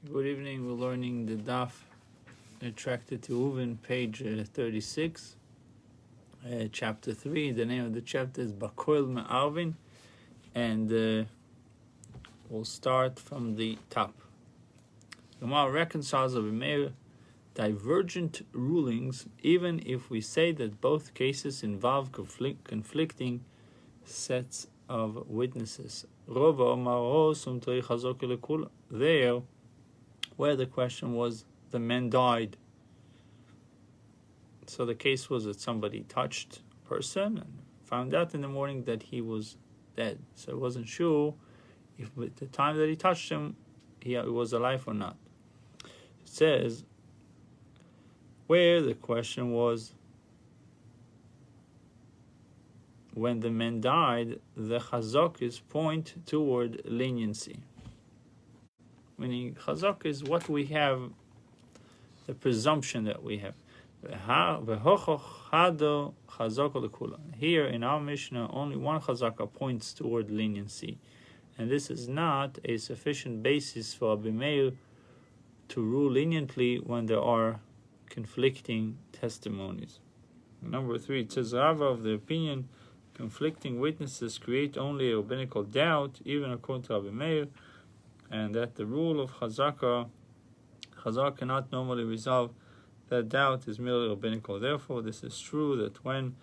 Good evening. We're learning the Daf Tractate Eruvin, page 36, chapter 3. The name of the chapter is Bakoil Me'arvin, and we'll start from the top. Gemara reconciles Rabbi Meir divergent rulings, even if we say that both cases involve conflicting sets of witnesses. There, where the question was, the man died. So the case was that somebody touched a person and found out in the morning that he was dead. So it wasn't sure if at the time that he touched him, he was alive or not. It says, where the question was, when the man died, the chazakis point toward leniency. Meaning, chazak is what we have, the presumption that we have. Here in our Mishnah, only one chazaka points toward leniency. And this is not a sufficient basis for Rabbi Meir to rule leniently when there are conflicting testimonies. Number 3, it says, Rava of the opinion, conflicting witnesses create only a rabbinical doubt, even according to Rabbi Meir, and that the rule of chazaka cannot normally resolve that doubt is merely rabbinical. Therefore, this is true that when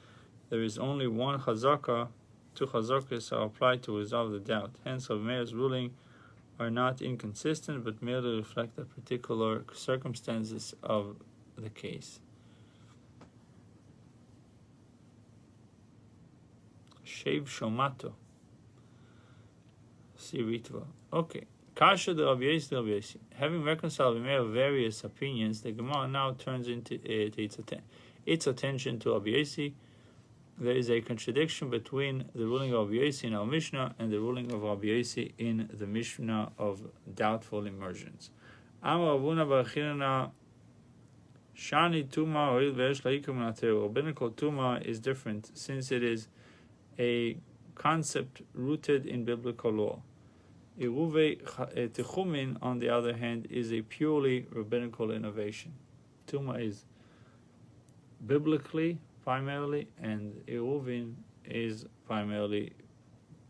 there is only one chazaka, two chazakas are applied to resolve the doubt. Hence, Rabbi Meir's ruling are not inconsistent, but merely reflect the particular circumstances of the case. Shev Shomato. Siritva. Okay. Kasha de Rabbi Yossi. Having reconciled various opinions, the Gemara now turns its attention to Rabbi Yossi. There is a contradiction between the ruling of Rabbi Yossi in our Mishnah and the ruling of Rabbi Yossi in the Mishnah of doubtful immersions. Amar Avuna bar Chinana Shani Tuma Oil Ve'esh La'ikum Nater. Rabbinical Tuma is different since it is a concept rooted in biblical law. Eruve Techumin, on the other hand, is a purely rabbinical innovation. Tuma is biblically primarily, and Eruvin is primarily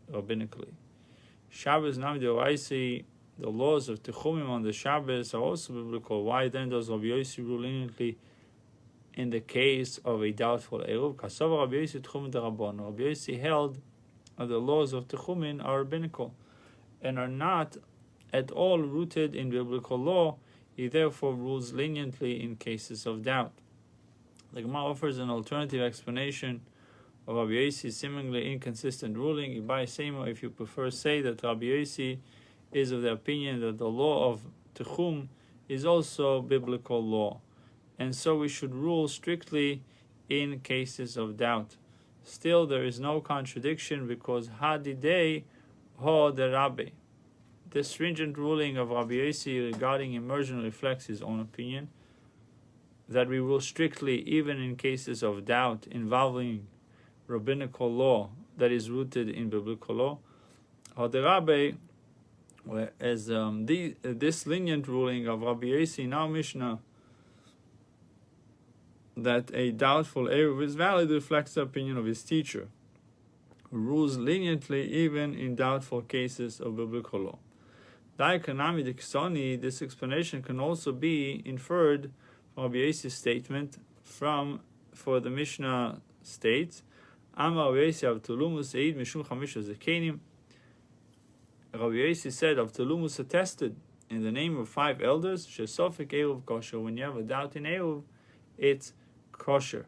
rabbinically. Shabbos Nam Deoraisi, the laws of Techumim on the Shabbos are also biblical. Why then does Rabbi Yossi rule leniently in the case of a doubtful Eruv? Kasava Rabbi Yossi Techumim Derabon. Rabbi Yossi held that the laws of Techumin are rabbinical and are not at all rooted in biblical law. He therefore rules leniently in cases of doubt. The Gemara offers an alternative explanation of Rabbi Yossi's seemingly inconsistent ruling. Ibai Seimo, if you prefer, say that Rabbi Yossi is of the opinion that the law of Techum is also biblical law, and so we should rule strictly in cases of doubt. Still, there is no contradiction because Hadidei Ho de Rabbi. The stringent ruling of Rabbi Yossi regarding immersion reflects his own opinion, that we rule strictly even in cases of doubt involving rabbinical law that is rooted in biblical law. Ho de Rabbi, whereas this lenient ruling of Rabbi Yossi in our Mishnah, that a doubtful Eruv is valid, reflects the opinion of his teacher, who rules leniently even in doubtful cases of biblical law. This explanation can also be inferred from Rabbi Yossi's statement for the Mishnah states, Amar Rabbi Yossi av Tulumus Eid Mishum Chamisha Zekenim. Rabbi Yossi said, of Tulumus attested in the name of 5 elders, Shesofik Eruv kosher. When you have a doubt in Eruv, it's kosher.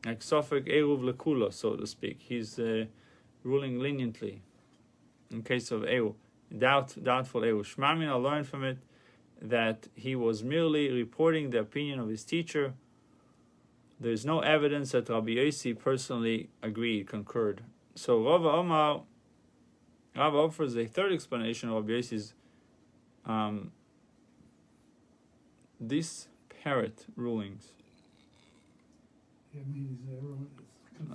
Like Sofik Eruv Lekula, so to speak. He's ruling leniently in case of Eruv. Doubtful Eruv. Shmamin, I learned from it that he was merely reporting the opinion of his teacher. There is no evidence that Rabbi Yossi personally concurred. So Rava offers a third explanation of Rabbi Yossi's disparate rulings.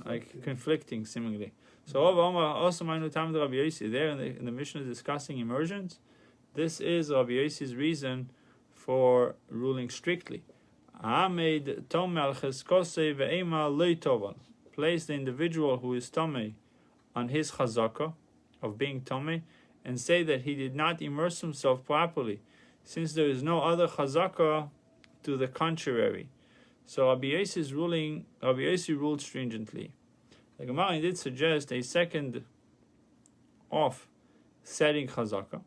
Like conflicting seemingly. So Rava also Rabbi Yossi there in the Mishnah discussing immersions, This is Rabbi Yossi's reason for ruling strictly. Place the individual who is Tomei on his chazaka of being Tomei and say that he did not immerse himself properly, since there is no other chazaka to the contrary. So Rabbi Yossi's ruling, Rabbi Yossi ruled stringently. The Gemara did suggest a second off setting chazaka.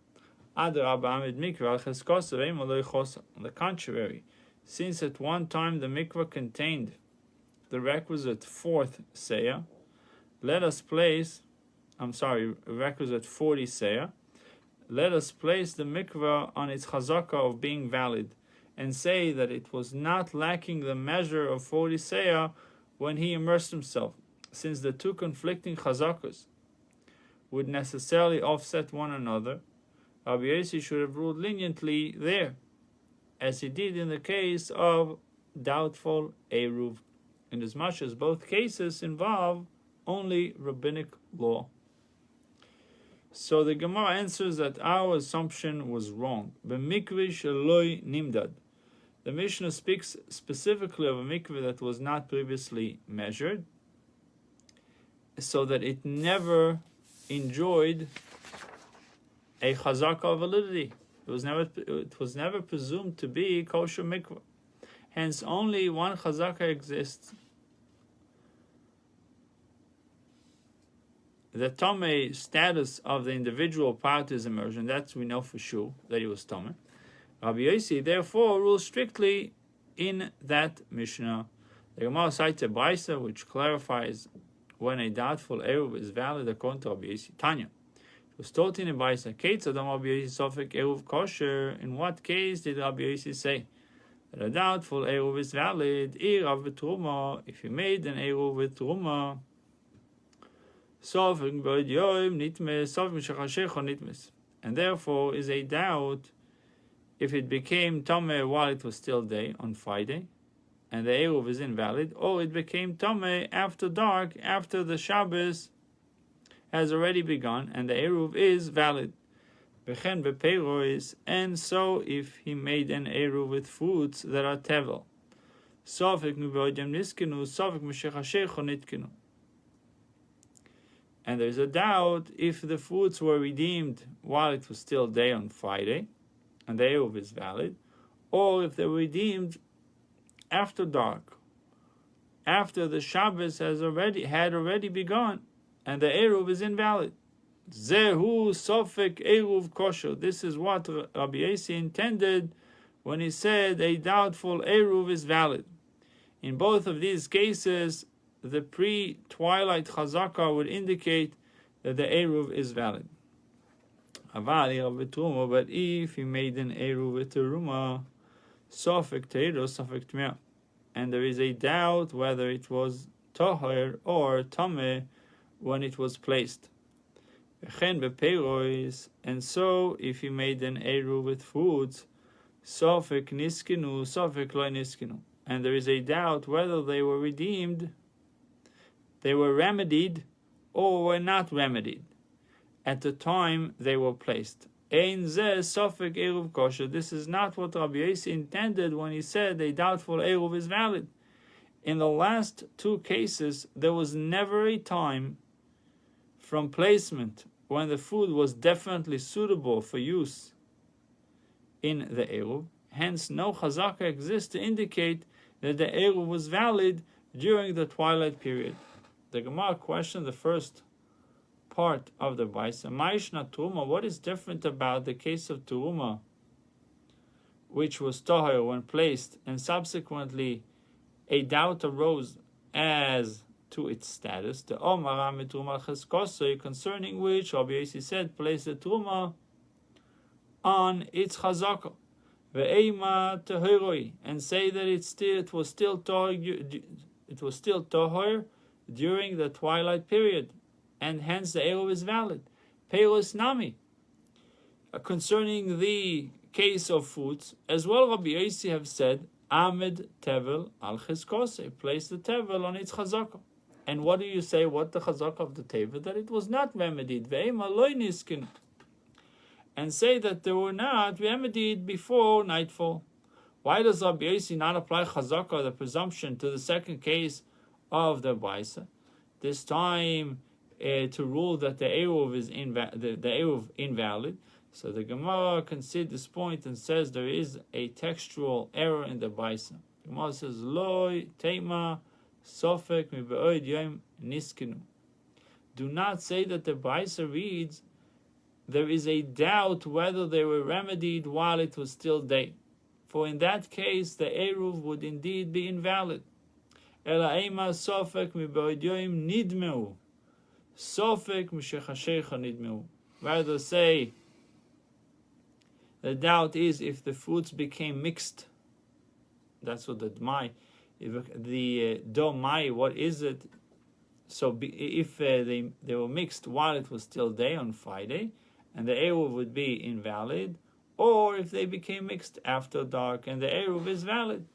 On the contrary, since at one time the mikvah contained the requisite fourth seah, requisite 40 seah, let us place the mikvah on its chazaka of being valid, and say that it was not lacking the measure of 40 seah when he immersed himself, since the two conflicting chazakas would necessarily offset one another. Rabbi Yossi should have ruled leniently there, as he did in the case of doubtful Eruv, inasmuch as both cases involve only rabbinic law. So the Gemara answers that our assumption was wrong. B'mikveh sheloi nimdad. The Mishnah speaks specifically of a mikveh that was not previously measured, so that it never enjoyed a chazaka of validity. It was never presumed to be kosher mikveh. Hence, only one chazaka exists. The Tomei status of the individual part is immersion. That we know for sure that he was Tomei. Rabbi Yossi therefore rules strictly in that Mishnah. The Gemara cites a Brisa which clarifies when a doubtful Eruv is valid according to Rabbi Yossi. Tanya. It was taught in a Brisa. Rabbi Yossi Sofek Eruv kosher. In what case did Rabbi Yossi say that a doubtful Eruv is valid? If you made an Eruv with Truma, and therefore is a doubt if it became Tomei while it was still day on Friday, and the Eruv is invalid, or it became Tomei after dark, after the Shabbos has already begun, and the Eruv is valid. And so if he made an Eruv with fruits that are tevel, and there's a doubt if the fruits were redeemed while it was still day on Friday, and the Eruv is valid, or if they were redeemed after dark, after the Shabbos had already begun, and the Eruv is invalid. Zehu Sofek Eruv kosher. This is what Rabbi Yossi intended when he said a doubtful Eruv is valid. In both of these cases, the pre-twilight chazaka would indicate that the Eruv is valid. But if he made an Eruv with Teruma, Sofek Teiro, Sofek Tmea, and there is a doubt whether it was Toher or Tameh when it was placed. And so if he made an Eruv with foods, Sofek Niskinu, Sofek Lo Niskinu, and there is a doubt whether they were redeemed, they were remedied, or were not remedied at the time they were placed. Ein zeh sofek eruv kosher. This is not what Rabbi Yossi intended when he said a doubtful eruv is valid. In the last two cases, there was never a time from placement when the food was definitely suitable for use in the eruv. Hence, no chazaka exists to indicate that the eruv was valid during the twilight period. The Gemara questioned the first part of the Brisa. Ma'ishna Teruma, what is different about the case of Teruma, which was Toher when placed, and subsequently a doubt arose as to its status? The Omar Teruma Cheskosei, concerning which Rabbi Yossi said, place the Teruma on its Chazaka, Ve'ema Tehoroi, and say that it was still Toher during the twilight period, and hence the Eruv is valid. Peiros Nami. Concerning the case of fruits, as well Rabbi Yossi have said, Ahmed Tevel al Cheskose, place the Tevel on its Chazaka. And what do you say, what the Chazaka of the Tevel? That it was not remedied. Ve'ema loy niskin. and say that they were not remedied before nightfall. Why does Rabbi Yossi not apply chazaka, the presumption, to the second case of the Baisa? This time to rule that the Eruv is invalid. So the Gemara concedes this point and says there is a textual error in the Baisa. The Gemara says, Loi teima sofek mibe'oid yom niskinu. Do not say that the Baisa reads, there is a doubt whether they were remedied while it was still day. For in that case, the Eruv would indeed be invalid. Ela eima sofek mibe'oid yom nidmeu. Sofek mishechashecha nidmeu. Rather say, the doubt is if the fruits became mixed. That's what the Dmai, the domai, what is it? So if they were mixed while it was still day on Friday, and the Eruv would be invalid, or if they became mixed after dark and the Eruv is valid,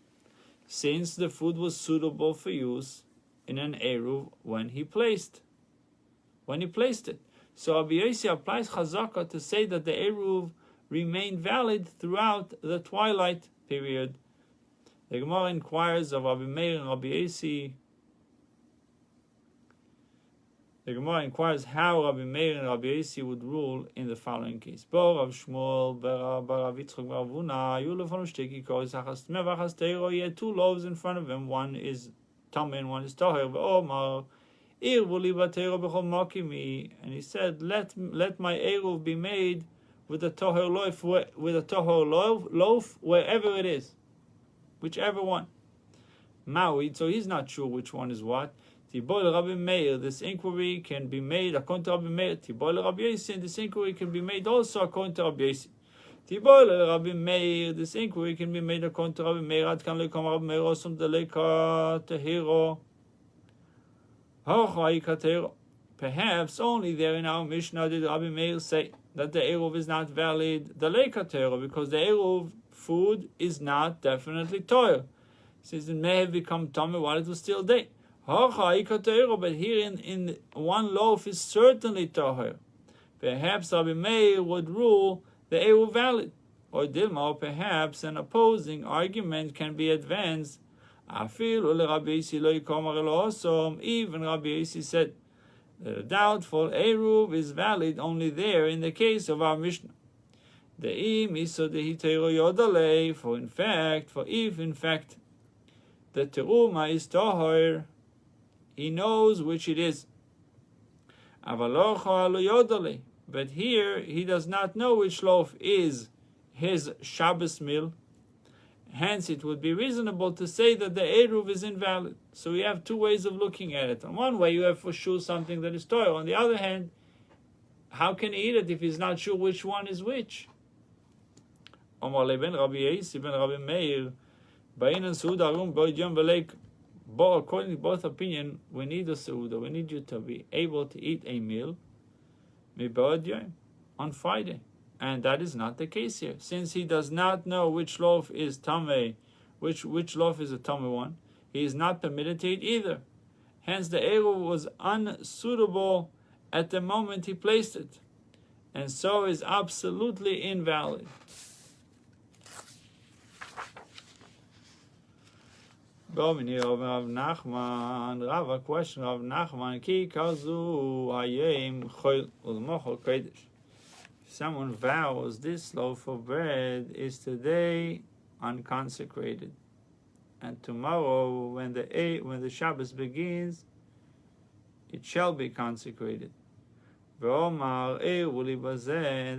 since the food was suitable for use in an Eruv when he placed it. So Rabbi Yossi applies Chazaka to say that the Eruv remained valid throughout the twilight period. The Gemara inquires of Rabbi Meir and Rabbi Yossi. The Gemara inquires how Rabbi Meir and Rabbi Yossi would rule in the following case. Bo Rav Shmuel, Rav Yitzchak, Rav Huna, Yulefon Shteki Kos, Achas Tmeva, Achas Teiro. He had two loaves in front of him. One is Tameh and one is Toher. Omar, Irvu li Bateiro b'chol Makimi. And he said, let my Eruv be made with a Toher loaf, wherever it is, whichever one. Ma'id, so he's not sure which one is what. Tiboy Rabbi Meir, this inquiry can be made according to Rabbi Meir. Tiboy Rabbi Yossi, and this inquiry can be made also according to Rabbi Yossi. Tiboy Rabbi Meir, this inquiry can be made according to Rabbi Meir. Ad kan lekom Rabbi Meir osum deleka tehiro. Hochai katero. Perhaps only there in our Mishnah did Rabbi Meir say that the Eruv is not valid, the lekatero, because the Eruv food is not definitely toil, since it may have become tummy while it was still day. But here in one loaf is certainly toher. Perhaps Rabbi Meir would rule the Eruv valid. Or Dilma, perhaps an opposing argument can be advanced. Even Rabbi Yossi said the doubtful Eruv is valid only there in the case of our Mishnah. For if in fact the teruma is toher, he knows which it is. But here he does not know which loaf is his Shabbos meal. Hence it would be reasonable to say that the Eruv is invalid. So we have two ways of looking at it. On one way you have for sure something that is toil. On the other hand, how can he eat it if he's not sure which one is which? According to both opinions, we need a seuda. We need you to be able to eat a meal on Friday. And that is not the case here. Since he does not know which loaf is tameh, which loaf is a tameh one, he is not permitted to eat either. Hence the Eruv was unsuitable at the moment he placed it, and so is absolutely invalid. Rav Nachman, question of Nachman, Ki kazu hayem chol ulmochol kodesh. Someone vows this loaf of bread is today unconsecrated, and tomorrow when the Shabbos begins, it shall be consecrated. And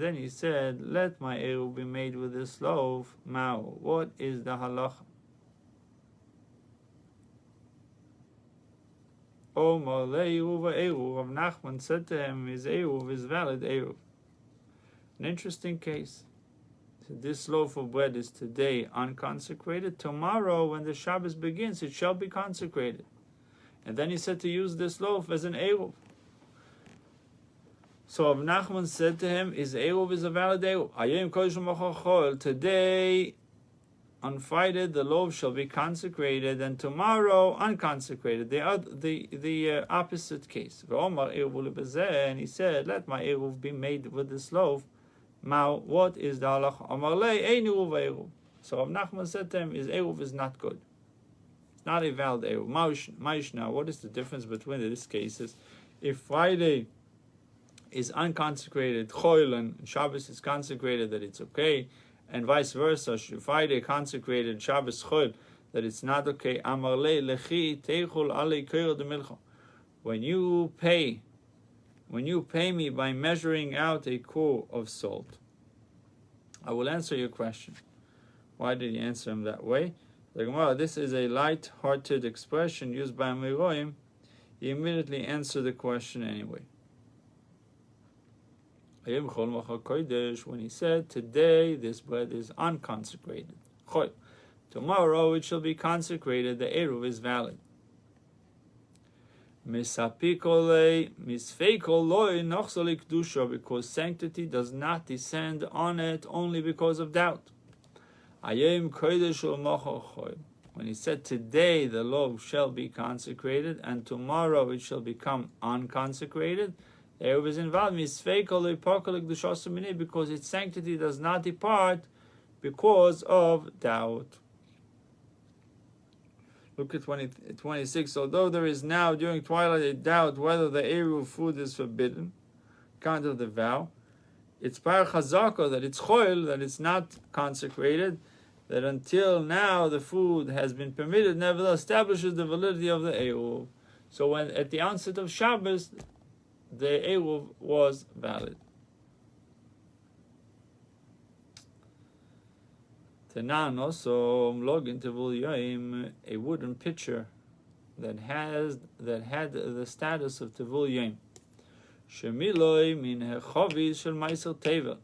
then he said, let my eruv be made with this loaf. Mao, what is the halacha? Omar le'eruv eruv. Rav Nachman said to him, his eruv is valid eruv. An interesting case. So this loaf of bread is today unconsecrated. Tomorrow, when the Shabbos begins, it shall be consecrated. And then he said to use this loaf as an eruv. So Rav Nachman said to him, his eruv is a valid eruv. Today, on Friday, the loaf shall be consecrated, and tomorrow unconsecrated. The opposite case. And he said, let my eruv be made with this loaf. Mao, what is the halach? Amar lei ein eruv eruv. So Rav Nachman said to him, his eruv is not good. It's not a valid eruv. Ma'ishna, what is the difference between these cases? If Friday is unconsecrated, choil, and Shabbos is consecrated, that it's okay, and vice versa, Friday consecrated, Shabbos choil, that it's not okay. Amar lei lechi teichul alei koyer de milcha. When you pay me by measuring out a core of salt, I will answer your question. Why did he answer him that way? The Gemara, this is a light-hearted expression used by Amiroim. He immediately answered the question anyway. When he said, today this bread is unconsecrated, tomorrow it shall be consecrated, the Eruv is valid. Because sanctity does not descend on it only because of doubt. When he said today the loaf shall be consecrated and tomorrow it shall become unconsecrated, the Eruv is involved because its sanctity does not depart because of doubt. Look at 26. Although there is now during twilight a doubt whether the Eruv food is forbidden, account of the vow, it's par chazaka, that it's choil, that it's not consecrated, that until now the food has been permitted, nevertheless establishes the validity of the Eruv. So when at the onset of Shabbos, the Eruv was valid. Tanan also login tevul yoim, a wooden pitcher that had the status of tevul yoim. Shemiloi min hechavis shel meiser tevel,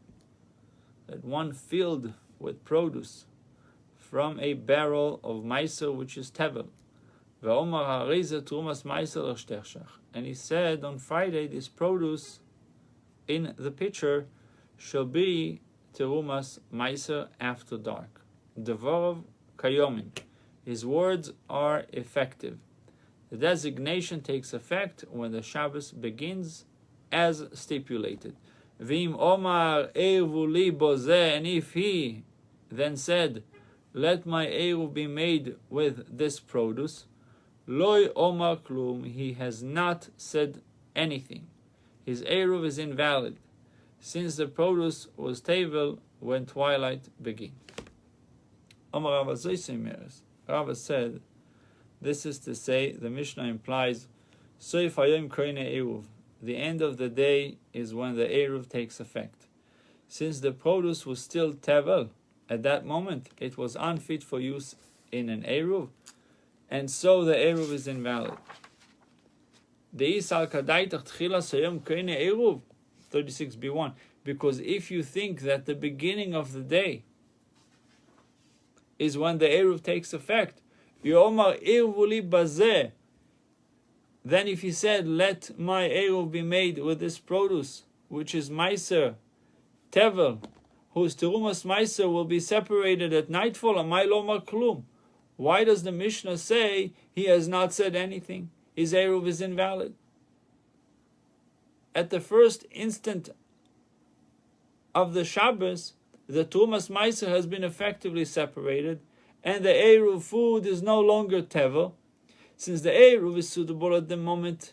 that one filled with produce from a barrel of meiser which is tevel. Ve'omar hariza trumas meiser l'shtechshach, and he said on Friday this produce in the pitcher shall be terumas meiser after dark. Devorov kayomin, his words are effective. The designation takes effect when the Shabbos begins as stipulated. Vim omar eruv li bozeh, and if he then said, let my eruv be made with this produce, loy omar klum, he has not said anything. His eruv is invalid, since the produce was tevel when twilight began. Omar Rava said, this is to say, the Mishnah implies, soif hayom koine eruv, the end of the day is when the eruv takes effect. Since the produce was still tevel at that moment, it was unfit for use in an eruv, and so the eruv is invalid. Deis al kadaitach tchilas hayom koine eruv, 36b1, because if you think that the beginning of the day is when the Eruv takes effect, Yomar Eruvuli Bazeh, then if he said, let my Eruv be made with this produce, which is Meiser, Tevel, whose Terumas Meiser will be separated at nightfall, and my Lomar Klum. Why does the Mishnah say he has not said anything? His Eruv is invalid. At the first instant of the Shabbos, the Tumas Meiser has been effectively separated, and the Eruv food is no longer Tevel, since the Eruv is suitable at the moment.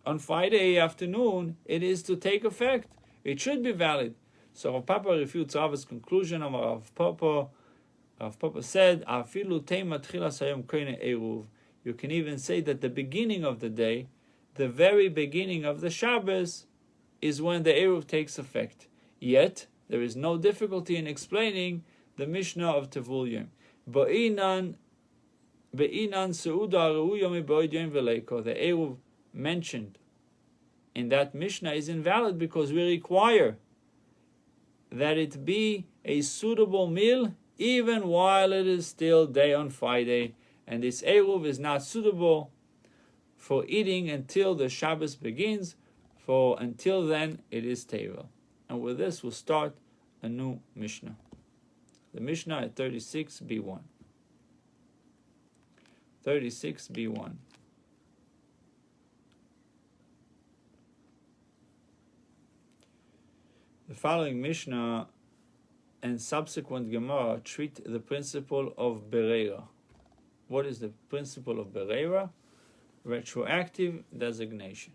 On Friday afternoon, it is to take effect. It should be valid. So Rav Papa refutes Rava's conclusion of Rav Papa. Rav Papa said, "Afilu teima tchilas hayom koine eruv." You can even say that the beginning of the day, the very beginning of the Shabbos, is when the Eruv takes effect. Yet, there is no difficulty in explaining the Mishnah of Tevul Yom. Be'inan seuda reuya mi'boid yom v'leiko. The Eruv mentioned in that Mishnah is invalid because we require that it be a suitable meal even while it is still day on Friday. And this Eruv is not suitable for eating until the Shabbos begins, for until then it is Tevel. And with this we'll start a new Mishnah. The Mishnah at 36b1. 36b1. The following Mishnah and subsequent Gemara treat the principle of Bereira. What is the principle of Bereira? Retroactive designation.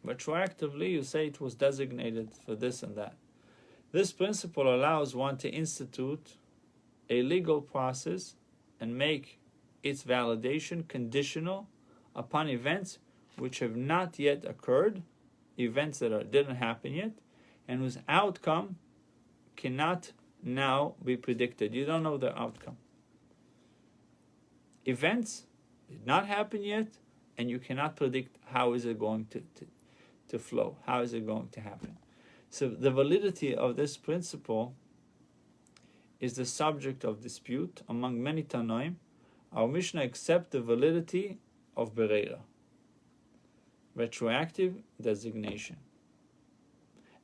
Retroactively, you say it was designated for this and that. This principle allows one to institute a legal process and make its validation conditional upon events which have not yet occurred, events that didn't happen yet, and whose outcome cannot now be predicted. You don't know the outcome. Events did not happen yet, and you cannot predict how is it going to flow, how is it going to happen. So the validity of this principle is the subject of dispute among many Tanoim. Our Mishnah accepts the validity of Bereira, retroactive designation,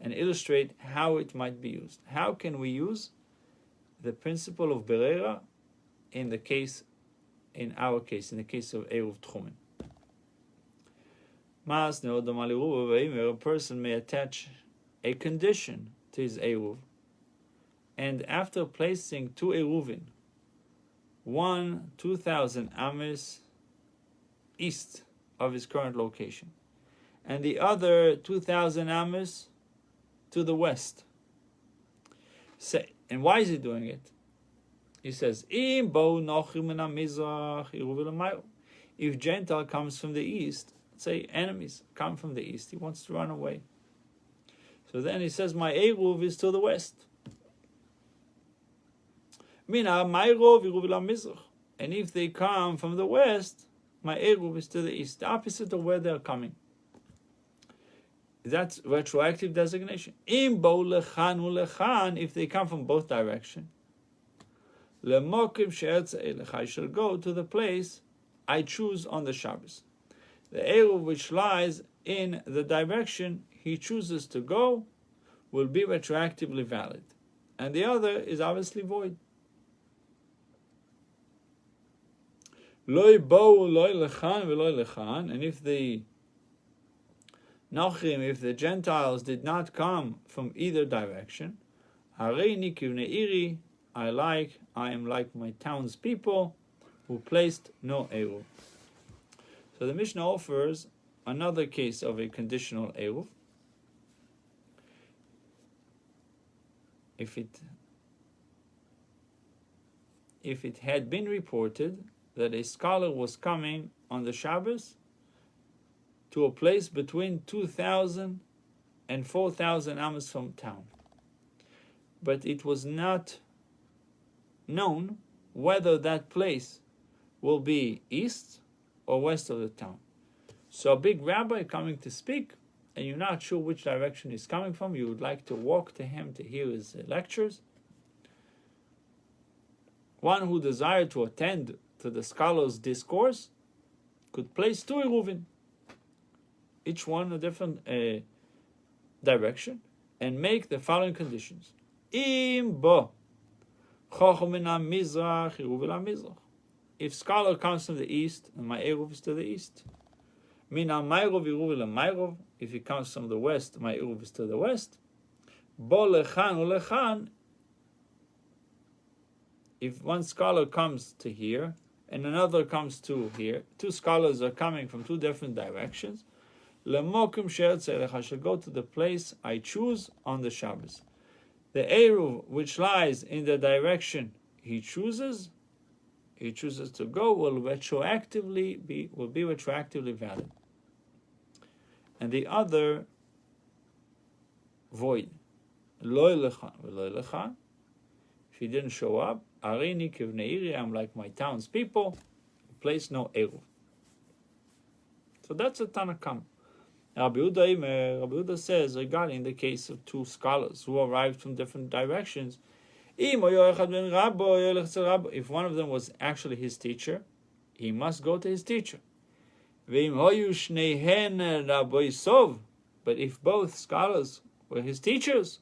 and illustrate how it might be used. How can we use the principle of Bereira in our case, in the case of Eruv Tchumen? A person may attach a condition to his Eruv, and after placing two Eruvin, one 2,000 ames east of his current location, and the other 2,000 ames to the west. And why is he doing it? He says, if Gentile comes from the east, say enemies come from the east, he wants to run away. So then he says, my Eruv is to the west. And if they come from the west, my Eruv is to the east, the opposite of where they're coming. That's retroactive designation. If they come from both directions, I shall go to the place I choose on the Shabbos. The Eruv which lies in the direction he chooses to go will be retroactively valid, and the other is obviously void. And if the Nochrim, if the Gentiles did not come from either direction, I am like my townspeople who placed no Eruv. So the Mishnah offers another case of a conditional Eruv. If it had been reported that a scholar was coming on the Shabbos to a place between 2,000 and 4,000 amas from town, but it was not known whether that place will be east or west of the town. So a big rabbi coming to speak, and you're not sure which direction he's coming from, you would like to walk to him to hear his lectures. One who desired to attend to the scholar's discourse could place two Eruvin, each one a different direction, and make the following conditions. If scholar comes from the east, and my Eruv is to the east. If he comes from the west, my Eruv is to the west. If one scholar comes to here, and another comes to here, two scholars are coming from two different directions, I shall go to the place I choose on the Shabbos. The Eruv which lies in the direction he chooses to go will be retroactively valid, and the other void. If he didn't show up, I'm like my townspeople, place no Eruv. So that's a Tanakam. Rabbi Yehuda says regarding the case of two scholars who arrived from different directions, if one of them was actually his teacher, he must go to his teacher. But if both scholars were his teachers,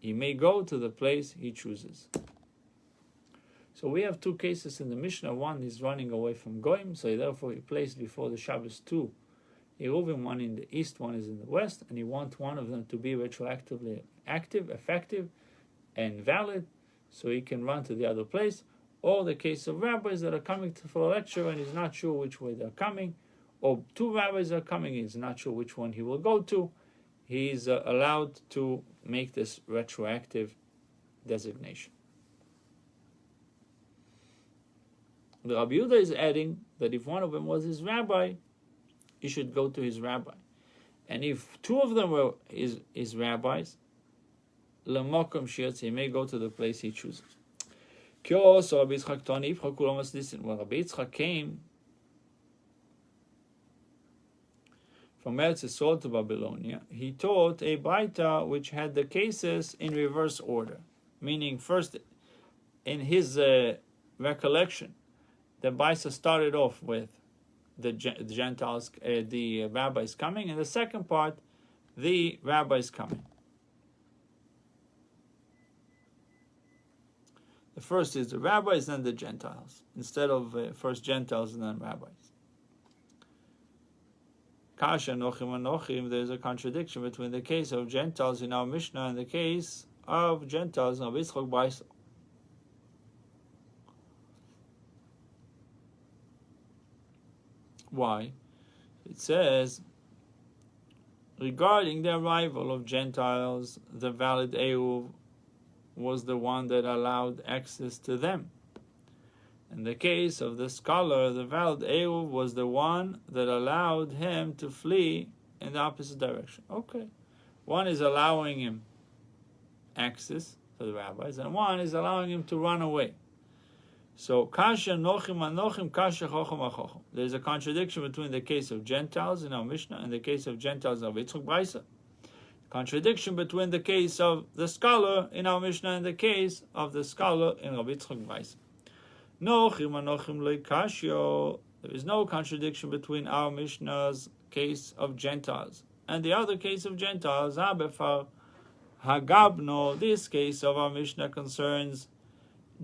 he may go to the place he chooses. So we have two cases in the Mishnah. One is running away from Goyim, so therefore he placed before the Shabbos two Eruvin, one in the east, one is in the west, and you want one of them to be retroactively active, effective, and valid, so he can run to the other place. Or the case of rabbis that are coming for a lecture and he's not sure which way they're coming, or two rabbis are coming, he's not sure which one he will go to. He's allowed to make this retroactive designation. The Rabbi Yehuda is adding that if one of them was his rabbi, he should go to his rabbi. And if two of them were his rabbis, L'mokom shirtz, he may go to the place he chooses. So Rabbi Yitzchak Tani, when Rabbi Yitzchak came from Eretz Yisrael to Babylonia, he taught a Baita which had the cases in reverse order. Meaning, first, in his recollection, the Baita started off with the Gentiles, the rabbis coming, and the second part, the rabbis coming. The first is the rabbis, then the Gentiles, instead of first Gentiles and then rabbis. Kasha, Nochim, and Nochim, there's a contradiction between the case of Gentiles in our Mishnah and the case of Gentiles in our Yitzchak Baisa. Why? It says, regarding the arrival of Gentiles, the valid Eruv was the one that allowed access to them. In the case of the scholar, the valid Eruv was the one that allowed him to flee in the opposite direction. Okay. One is allowing him access to the rabbis, and one is allowing him to run away. So, kasha nochim anochim, kasha chochem achochem. There's a contradiction between the case of Gentiles in our Mishnah and the case of Gentiles in our Yitzchak Baisa. Contradiction between the case of the scholar in our Mishnah and the case of the scholar in Rabbi Yitzchak Baisa. Nochim anochim leikashyo. There is no contradiction between our Mishnah's case of Gentiles and the other case of Gentiles. Habefar hagabno. This case of our Mishnah concerns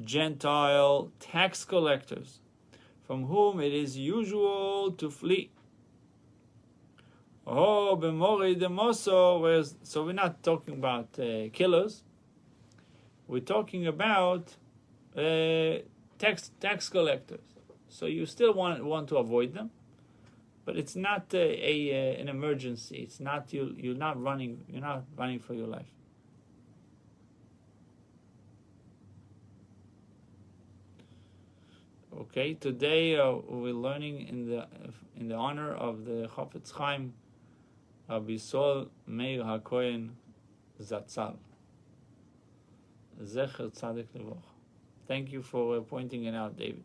Gentile tax collectors, from whom it is usual to flee. Oh, b'mori demoso. So we're not talking about killers. We're talking about tax collectors. So you still want to avoid them, but it's not an emergency. It's not you're not running. You're not running for your life. Okay, today we're learning in the honor of the Chafetz Chaim, Rabbi Sol Meir HaKohen Zatzal. Zecher Tzadik Levoch. Thank you for pointing it out, David.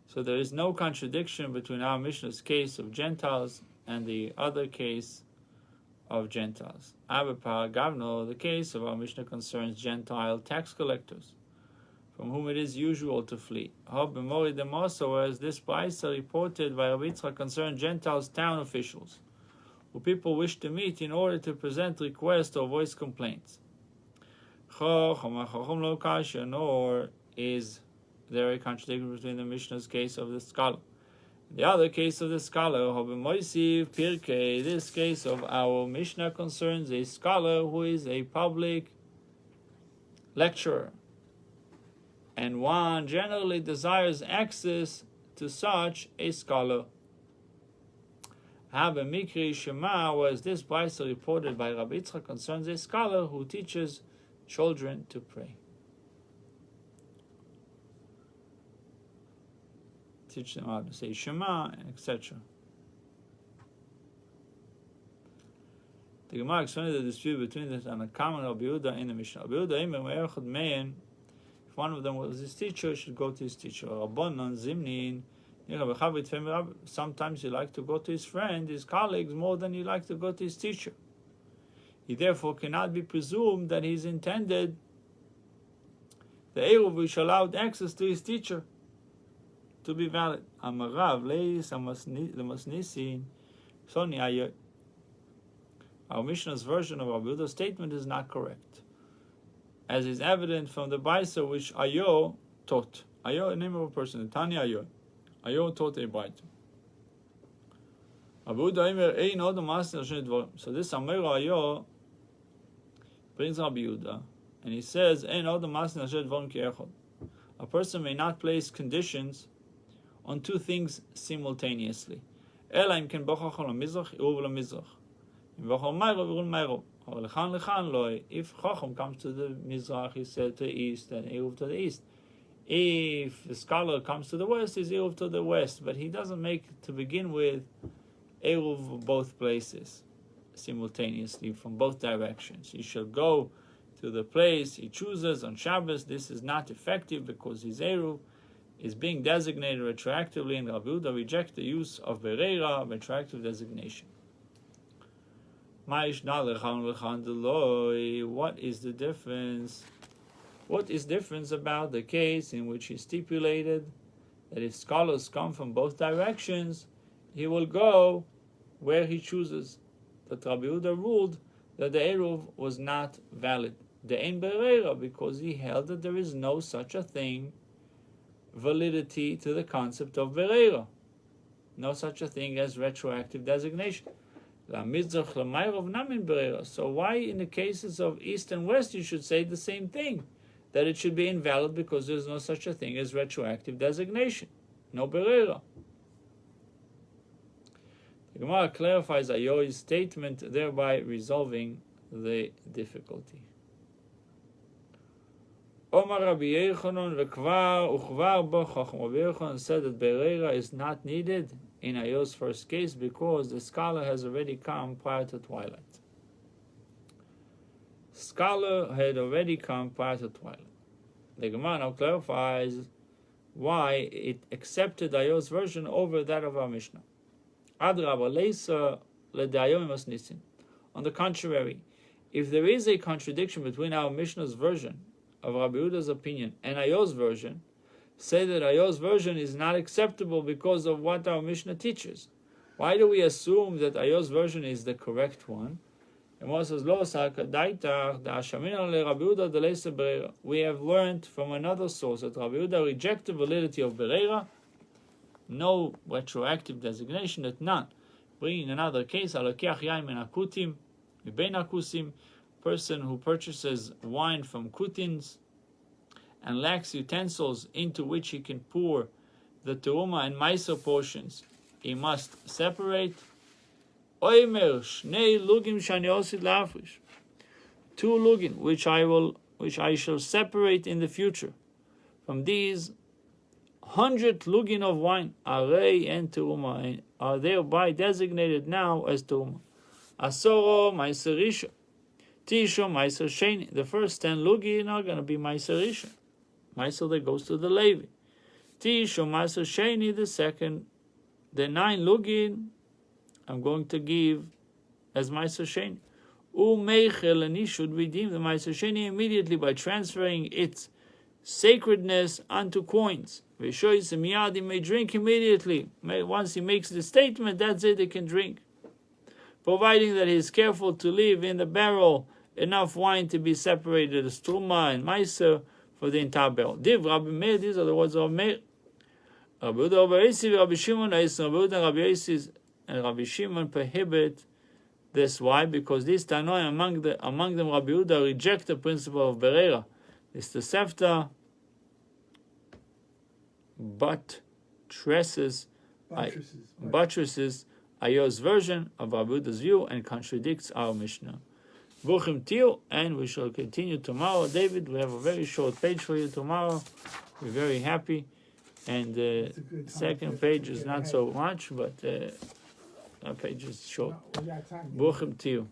So there is no contradiction between our Mishnah's case of Gentiles and the other case of Gentiles. Abba Gavno, the case of our Mishnah concerns Gentile tax collectors, from whom it is usual to flee. B'mori demoso, whereas this Baisa reported by Rabbi Yitzchak concerned Gentiles town officials, who people wish to meet in order to present requests or voice complaints. Nor is there a contradiction between the Mishnah's case of the scholar. The other case of the scholar, this case of our Mishnah concerns a scholar who is a public lecturer, and one generally desires access to such a scholar. Have a mikri shema, whereas this Baisa reported by Rabbi Yitzchak concerns a scholar who teaches children to pray. Teach them how to say Shema, etc. The Gemara explains the dispute between the Tanakam and Rabbi Yehuda in the Mishnah. Rabbi Yehuda, if one of them was his teacher, he should go to his teacher. Rabbanon Zimnin, sometimes he likes to go to his friend, his colleagues, more than he likes to go to his teacher. He therefore cannot be presumed that he's intended the Eruv which allowed access to his teacher to be valid. Amarav leis lemasnisin soni. Our Mishnah's version of Rabbi Yehuda's statement is not correct, as is evident from the Baisa which Ayo taught. Ayo, name of a person. Tanya Ayo. Ayo taught a bite. So this Amir Ayo brings Rabbi Yehuda, and he says, a person may not place conditions on two things simultaneously. If Chacham comes to the Mizrach, he said to the east, and Eruv to the east. If the scholar comes to the west, he's Eruv to the west. But he doesn't make, to begin with, Eruv both places simultaneously from both directions. He shall go to the place he chooses on Shabbos. This is not effective because his Eruv is being designated retroactively, and Rabbi Yehuda rejects the use of Bereira, retroactive designation. What is the difference? What is difference about the case in which he stipulated that if scholars come from both directions, he will go where he chooses? That Rabbi Yehuda ruled that the Eruv was not valid. The Ein Bereira, because he held that there is no such a thing, validity to the concept of Bereira. No such a thing as retroactive designation. So why in the cases of East and West you should say the same thing? That it should be invalid because there is no such a thing as retroactive designation. No Bereira. The Gemara clarifies Ayo's statement, thereby resolving the difficulty. Omar Rabbi Yechonon Rabbi Yechonon said that Bereira is not needed in Ayo's first case because the scholar has already come prior to twilight. Scholar had already come prior to twilight. The Gemara now clarifies why it accepted Ayo's version over that of our Mishnah. On the contrary, if there is a contradiction between our Mishnah's version of Rabbi Yehuda's opinion and Ayo's version, say that Ayo's version is not acceptable because of what our Mishnah teaches. Why do we assume that Ayo's version is the correct one? And what says, we have learned from another source that Rabbi Yehuda rejected the validity of Bereira, no retroactive designation, that none. Bringing another case, person who purchases wine from Kutins and lacks utensils into which he can pour the Teruma and Meiser portions, he must separate. Oimer shnei lugim shani osid lafrish, 2 lugin which I shall separate in the future. From these 100 lugin of wine, arei and Teruma, are thereby designated now as Teruma. Asoro Meiser Rishon, Tisho Meiser Sheni. The first 10 lugin are going to be Meiser Rishon. Meiser that goes to the Levi. Tisho Meiser Sheni, the 9 lugin I'm going to give as Meiser Sheni. Umeichel, and he should redeem the Meiser Sheni immediately by transferring its sacredness onto coins. Vishoyis miyad, he may drink immediately. Once he makes the statement, that's it, he can drink. Providing that he is careful to leave in the barrel enough wine to be separated as Truma and Meiser for the entire barrel. Div Rabbi Meir, these are the words of Meir. Rabbi Yehuda, Rabbi Shimon, Rabbi Yehuda, and Rabbi Shimon prohibit this. Why? Because these Tanoi, among them Rabbi Yehuda, reject the principle of Bereira. This Tosefta buttresses Ayo's version of Rabbi Yehuda's view and contradicts our Mishnah. Buchim Tiu, and we shall continue tomorrow. David, we have a very short page for you tomorrow. We're very happy. And the second page is not so much, but our page is short. Buchim Tiu.